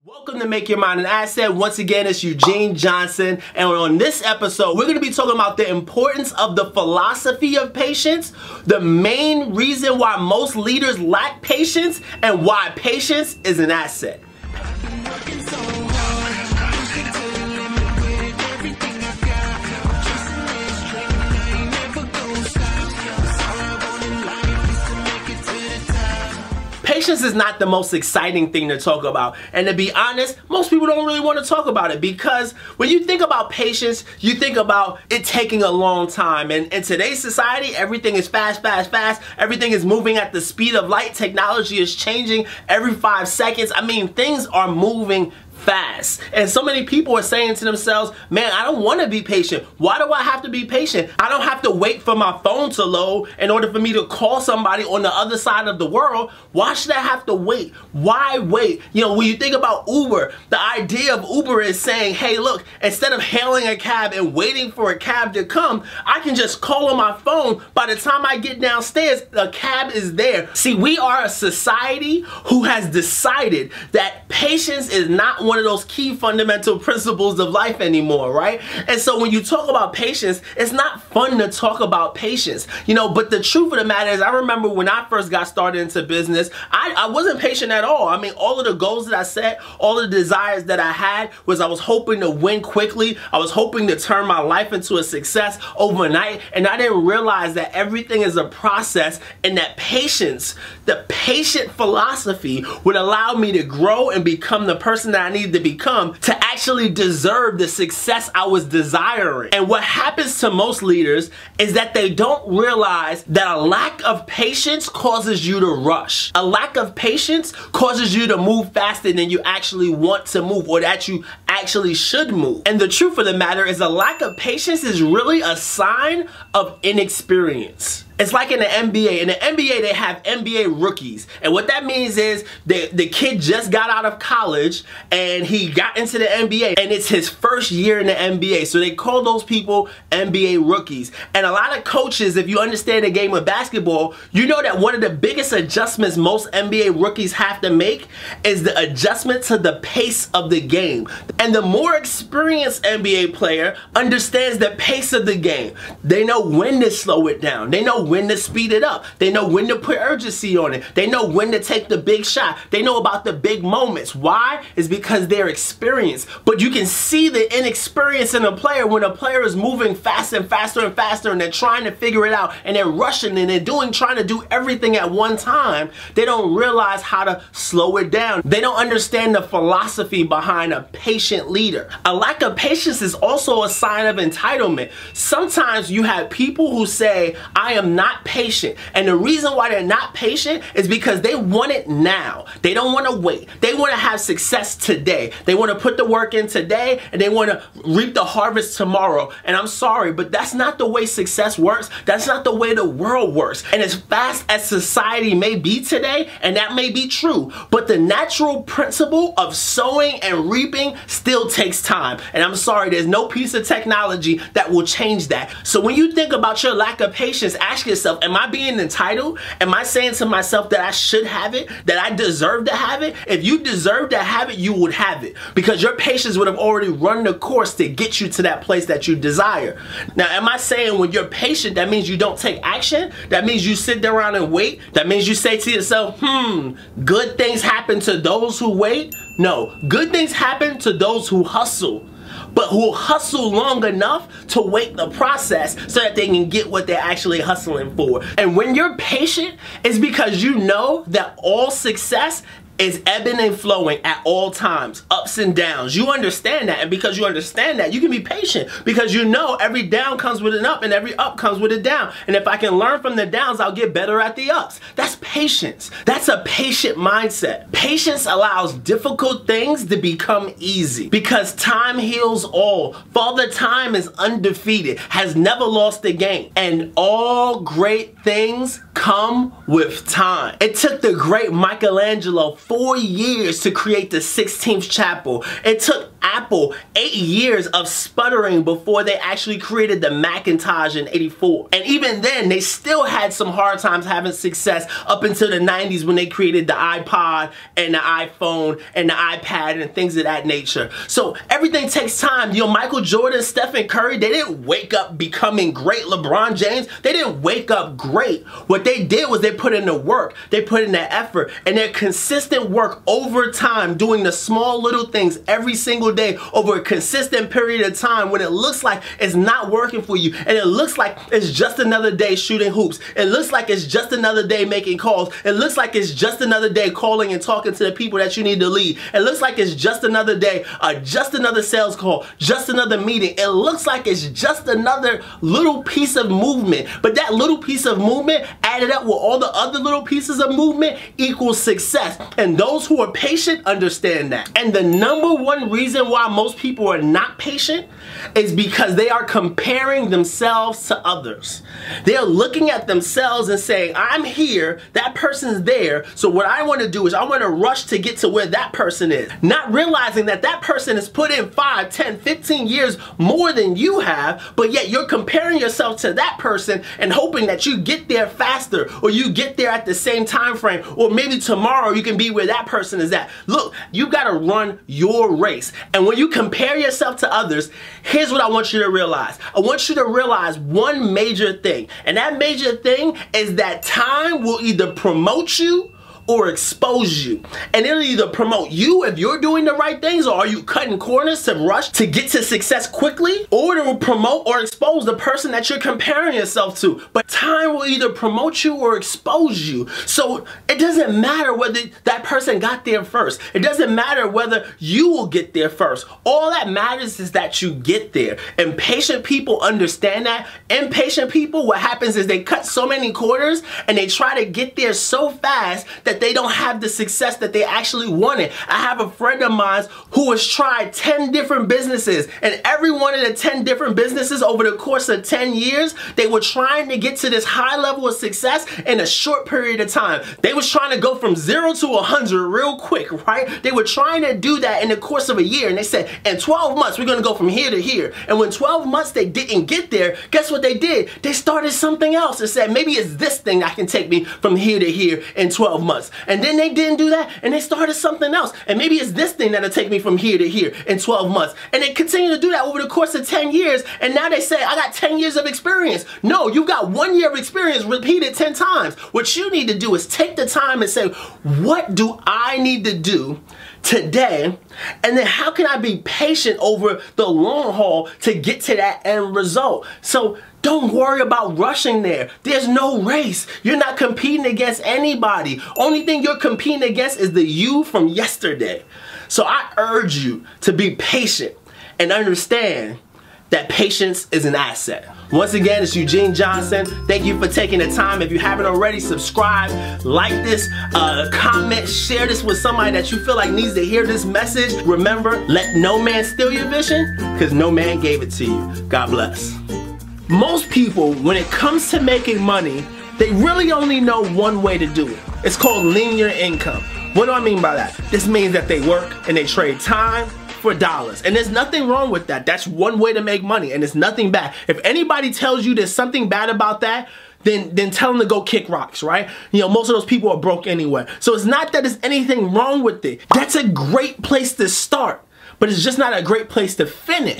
Welcome to Make Your Mind an Asset. Once again, it's Eugene Johnson, and on this episode, we're going to be talking about the importance of the philosophy of patience, the main reason why most leaders lack patience, and why patience is an asset. Patience is not the most exciting thing to talk about, and to be honest, most people don't really want to talk about it because when you think about patience, you think about it taking a long time, and in today's society, everything is fast, everything is moving at the speed of light, technology is changing every 5 seconds. I mean, things are moving fast, and so many people are saying to themselves, man, I don't want to be patient. Why do I have to be patient? I don't have to wait for my phone to load in order for me to call somebody on the other side of the world. Why should I have to wait? Why wait? You know, when you think about Uber, the idea of Uber is saying, hey, look, instead of hailing a cab and waiting for a cab to come, I can just call on my phone. By the time I get downstairs, the cab is there. See, we are a society who has decided that patience is not one of those key fundamental principles of life anymore, right? And so when you talk about patience, it's not fun to talk about patience, you know, but the truth of the matter is, I remember when I first got started into business, I wasn't patient at all. I mean, all of the goals that I set, all the desires that I had was I was hoping to win quickly. I was hoping to turn my life into a success overnight, and I didn't realize that everything is a process, and that patience, the patient philosophy, would allow me to grow and become the person that I need to become to actually deserve the success I was desiring. And what happens to most leaders is that they don't realize that a lack of patience causes you to rush. A lack of patience causes you to move faster than you actually want to move, or that you actually should move. And the truth of the matter is, a lack of patience is really a sign of inexperience. It's like in the NBA. In the NBA, they have NBA rookies. And what that means is the kid just got out of college and he got into the NBA, and it's his first year in the NBA. So they call those people NBA rookies. And a lot of coaches, if you understand the game of basketball, you know that one of the biggest adjustments most NBA rookies have to make is the adjustment to the pace of the game. And the more experienced NBA player understands the pace of the game. They know when to slow it down. They know when to speed it up. They know when to put urgency on it. They know when to take the big shot. They know about the big moments. Why? It's because they're experienced. But you can see the inexperience in a player when a player is moving faster and faster and faster, and they're trying to figure it out, and they're rushing, and they're trying to do everything at one time. They don't realize how to slow it down. They don't understand the philosophy behind a patient leader. A lack of patience is also a sign of entitlement. Sometimes you have people who say, I am not patient, and the reason why they're not patient is because they want it now. They don't want to wait. They want to have success today. They want to put the work in today, and they want to reap the harvest tomorrow. And I'm sorry, but that's not the way success works. That's not the way the world works. And as fast as society may be today, and that may be true, but the natural principle of sowing and reaping still takes time. And I'm sorry, there's no piece of technology that will change that. So when you think about your lack of patience, ask yourself, am I being entitled? Am I saying to myself that I should have it? That I deserve to have it? If you deserve to have it, you would have it, because your patience would have already run the course to get you to that place that you desire. Now, am I saying when you're patient, that means you don't take action? That means you sit around and wait? That means you say to yourself, good things happen to those who wait? No, good things happen to those who hustle, but who hustle long enough to wait the process so that they can get what they're actually hustling for. And when you're patient, it's because you know that all success is ebbing and flowing at all times, ups and downs. You understand that, and because you understand that, you can be patient, because you know every down comes with an up and every up comes with a down. And if I can learn from the downs, I'll get better at the ups. That's patience. That's a patient mindset. Patience allows difficult things to become easy, because time heals all. Father Time is undefeated, has never lost a game, and all great things come with time. It took the great Michelangelo 4 years to create the 16th chapel. It took Apple 8 years of sputtering before they actually created the Macintosh in '84. And even then, they still had some hard times having success up until the '90s when they created the iPod and the iPhone and the iPad and things of that nature. So everything takes time. You know, Michael Jordan, Stephen Curry, they didn't wake up becoming great. LeBron James, they didn't wake up great. What they did was they put in the work, they put in the effort, and their consistent work over time, doing the small little things every single day over a consistent period of time when it looks like it's not working for you, and it looks like it's just another day shooting hoops. It looks like it's just another day making calls. It looks like it's just another day calling and talking to the people that you need to lead. It looks like it's just another day, just another sales call, just another meeting. It looks like it's just another little piece of movement. But that little piece of movement added up with all the other little pieces of movement equals success. And those who are patient understand that. And the number one reason why most people are not patient is because they are comparing themselves to others. They're looking at themselves and saying, I'm here, that person's there, so what I want to do is I want to rush to get to where that person is. Not realizing that that person has put in 5, 10, 15 years more than you have, but yet you're comparing yourself to that person and hoping that you get there faster, or you get there at the same time frame, or maybe tomorrow you can be where that person is at. Look, you got to run your race. And when you compare yourself to others, here's what I want you to realize. I want you to realize one major thing, and that major thing is that time will either promote you or expose you. And it'll either promote you if you're doing the right things, or are you cutting corners to rush to get to success quickly, or it will promote or expose the person that you're comparing yourself to. But time will either promote you or expose you. So it doesn't matter whether that person got there first. It doesn't matter whether you will get there first. All that matters is that you get there. And patient people understand that. Impatient people, what happens is they cut so many corners and they try to get there so fast that they don't have the success that they actually wanted. I have a friend of mine who has tried 10 different businesses, and every one of the 10 different businesses over the course of 10 years, they were trying to get to this high level of success in a short period of time. They was trying to go from 0 to 100 real quick, right? They were trying to do that in the course of a year, and they said, in 12 months, we're gonna go from here to here. And when 12 months they didn't get there, guess what they did? They started something else and said, maybe it's this thing that can take me from here to here in 12 months. And then they didn't do that, and they started something else. And maybe it's this thing that'll take me from here to here in 12 months. And they continue to do that over the course of 10 years, and now they say, I got 10 years of experience. No, you got 1 year of experience repeated 10 times. What you need to do is take the time and say, what do I need to do today, and then how can I be patient over the long haul to get to that end result? So don't worry about rushing there. There's no race. You're not competing against anybody. Only thing you're competing against is the you from yesterday. So I urge you to be patient and understand that patience is an asset. Once again, it's Eugene Johnson. Thank you for taking the time. If you haven't already, subscribe, like this, comment, share this with somebody that you feel like needs to hear this message. Remember, let no man steal your vision, because no man gave it to you. God bless. Most people, when it comes to making money, they really only know one way to do it. It's called linear income. What do I mean by that? This means that they work and they trade time for dollars. And there's nothing wrong with that. That's one way to make money, and it's nothing bad. If anybody tells you there's something bad about that, then tell them to go kick rocks, right? You know, most of those people are broke anyway. So it's not that there's anything wrong with it. That's a great place to start, but it's just not a great place to finish.